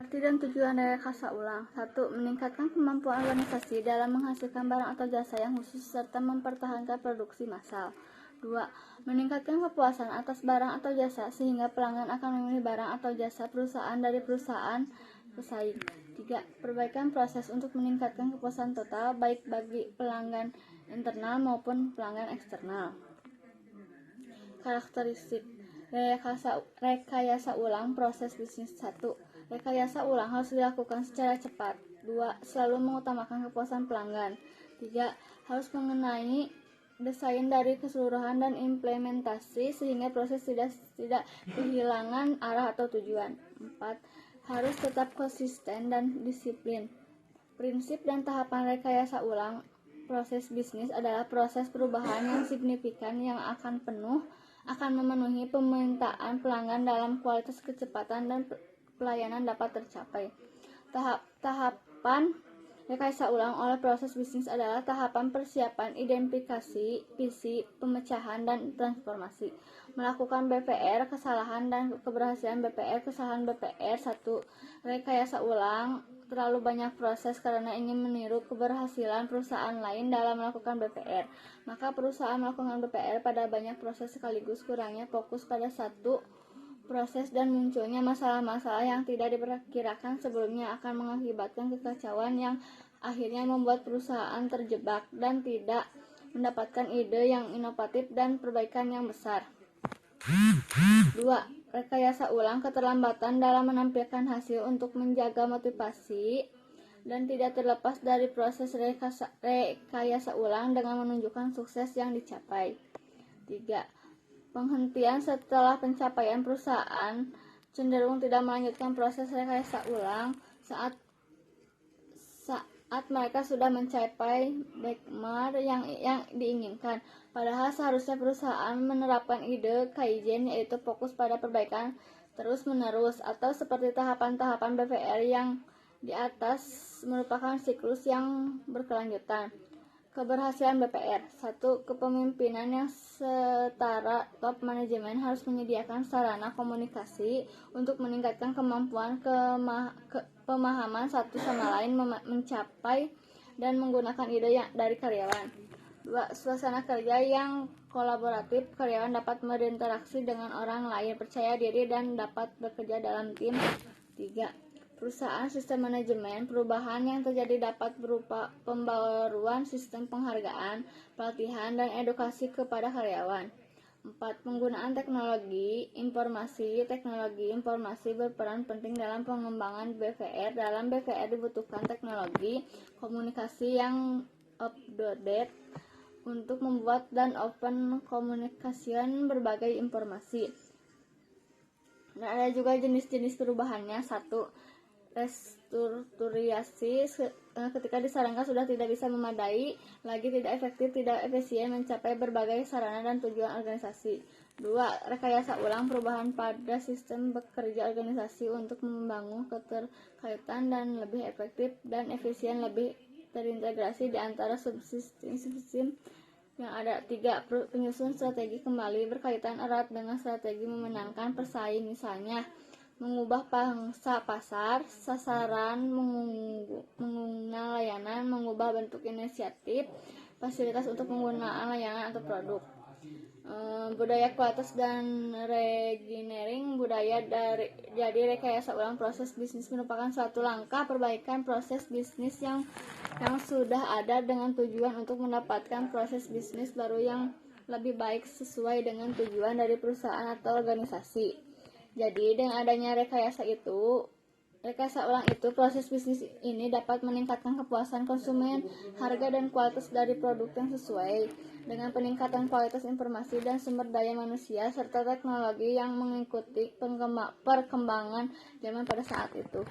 Arti dan tujuan rekayasa ulang. 1. Meningkatkan kemampuan organisasi dalam menghasilkan barang atau jasa yang khusus serta mempertahankan produksi massal. 2. Meningkatkan kepuasan atas barang atau jasa sehingga pelanggan akan memilih barang atau jasa perusahaan dari perusahaan pesaing. 3. Perbaikan proses untuk meningkatkan kepuasan total baik bagi pelanggan internal maupun pelanggan eksternal. Karakteristik rekayasa ulang proses bisnis. 1. Rekayasa ulang harus dilakukan secara cepat. 2. Selalu mengutamakan kepuasan pelanggan. 3. Harus mengenai desain dari keseluruhan dan implementasi sehingga proses tidak kehilangan arah atau tujuan. 4. Harus tetap konsisten dan disiplin. Prinsip dan tahapan rekayasa ulang proses bisnis adalah proses perubahan yang signifikan yang akan memenuhi permintaan pelanggan dalam kualitas, kecepatan, dan pelayanan dapat tercapai. Tahapan rekayasa ulang oleh proses bisnis adalah tahapan persiapan, identifikasi, visi, pemecahan, dan transformasi. Melakukan BPR, kesalahan dan keberhasilan BPR. Kesalahan BPR. 1. Rekayasa ulang terlalu banyak proses karena ingin meniru keberhasilan perusahaan lain dalam melakukan BPR. Maka perusahaan melakukan BPR pada banyak proses sekaligus. Kurangnya fokus pada satu proses dan munculnya masalah-masalah yang tidak diperkirakan sebelumnya akan mengakibatkan kekacauan yang akhirnya membuat perusahaan terjebak dan tidak mendapatkan ide yang inovatif dan perbaikan yang besar. 2. Rekayasa ulang keterlambatan dalam menampilkan hasil untuk menjaga motivasi dan tidak terlepas dari proses rekayasa ulang dengan menunjukkan sukses yang dicapai. 3. Penghentian setelah pencapaian. Perusahaan cenderung tidak melanjutkan proses rekayasa ulang saat mereka sudah mencapai benchmark yang diinginkan. Padahal seharusnya perusahaan menerapkan ide Kaizen, yaitu fokus pada perbaikan terus-menerus, atau seperti tahapan-tahapan BPR yang di atas merupakan siklus yang berkelanjutan. Keberhasilan BPR. 1. Kepemimpinan yang setara. Top manajemen harus menyediakan sarana komunikasi untuk meningkatkan kemampuan pemahaman satu sama lain, mencapai dan menggunakan ide dari karyawan. 2. Suasana kerja yang kolaboratif. Karyawan dapat berinteraksi dengan orang lain, percaya diri, dan dapat bekerja dalam tim. 3. Perusahaan sistem manajemen. Perubahan yang terjadi dapat berupa pembaruan sistem penghargaan, pelatihan, dan edukasi kepada karyawan. 4. Penggunaan teknologi informasi. Teknologi informasi berperan penting dalam pengembangan BPR. Dalam BPR dibutuhkan teknologi komunikasi yang up-to-date untuk membuat dan open communication berbagai informasi. Dan ada juga jenis-jenis perubahannya. 1. Restrukturasi. Ketika disarankan sudah tidak bisa memadai lagi, tidak efektif, tidak efisien mencapai berbagai sarana dan tujuan organisasi. 2. Rekayasa ulang. Perubahan pada sistem bekerja organisasi untuk membangun keterkaitan dan lebih efektif dan efisien, lebih terintegrasi di antara subsistem yang ada. 3. Penyusun strategi kembali berkaitan erat dengan strategi memenangkan persaing, misalnya mengubah pangsa pasar, sasaran, mengenal layanan, mengubah bentuk inisiatif, fasilitas untuk penggunaan layanan atau produk. Budaya kualitas dan reengineering budaya. Jadi rekayasa ulang proses bisnis merupakan suatu langkah perbaikan proses bisnis yang sudah ada dengan tujuan untuk mendapatkan proses bisnis baru yang lebih baik sesuai dengan tujuan dari perusahaan atau organisasi. Jadi dengan adanya rekayasa ulang itu, proses bisnis ini dapat meningkatkan kepuasan konsumen, harga dan kualitas dari produk yang sesuai dengan peningkatan kualitas informasi dan sumber daya manusia serta teknologi yang mengikuti perkembangan zaman pada saat itu.